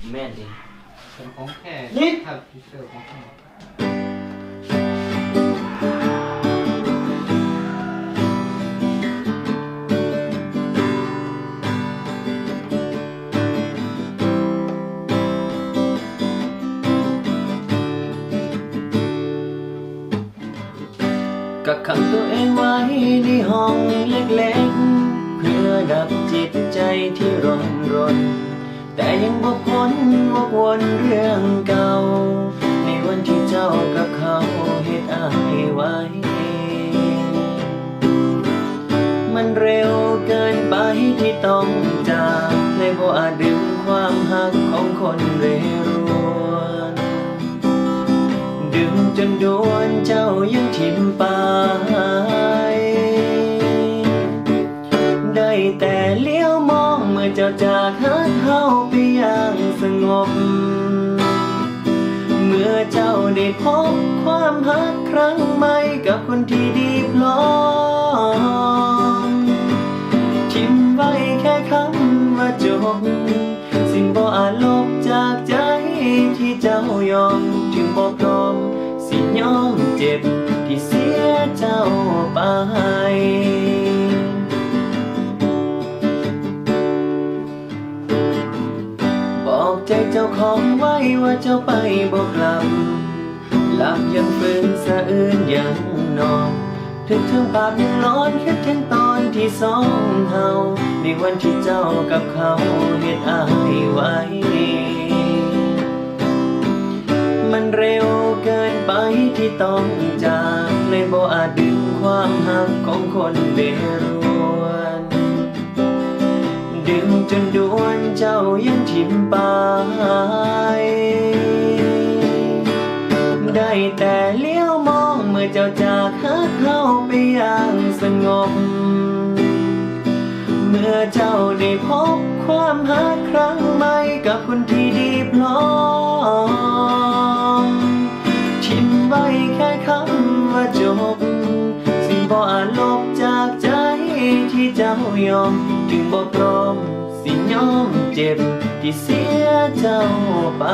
แม่นดิเป็นของแค่ครับพิเศษของแค่กักขังตัวเองไว้ในห้องเล็กๆเพื่อดับจิตใจที่ร้อนรนแต่ยังบ่พ้นวกวนเรื่องเก่าในวันที่เจ้ากับเขาเฮ็ดอ้ายไว้มันเร็วเกินไปที่ต้องจากเลยบ่อาจดึงความหักของคนเร่ร่อนดึงจนโดนเจ้ายังทิ้มไปได้แต่เลี้ยวมองเมื่อเจ้าจากหาเขาไปอย่างสงบเมื่อเจ้าได้พบความหักครั้งใหม่กับคนที่ดีพร้อมทิ้มไว้แค่คำว่าจบสิ่งบ่อาจลบจากใจที่เจ้ายอมถึงบ่พร้อมสิยอมเจ็บที่เสียเจ้าไปบอกใจเจ้าของไว้ว่าเจ้าไปบ่กลับหลับยังฝืนสะอื้นยังนอนถึงภาพยังร้อนคิดถึงตอนที่สองเฮาในวันที่เจ้ากับเขาเฮ็ดอ้ายไว้มันเร็วเกินไปที่ต้องจากเลยบ่อาจดึงความหักของคนเดรวนดึงจนดวนเจ้ายังทิ้มไปได้แต่เลี้ยวมองเมื่อเจ้าจากหาเขาไปอย่างสงบเมื่อเจ้าได้พบความหักครั้งใหม่กับคนที่ดีพร้อมทิ้มไว้แค่คำว่าจบสิ่งบ่อาจลบจากใจที่เจ้ายอมถึงบ่พร้อมสิยอมเจ็บที่เสียเจ้าไป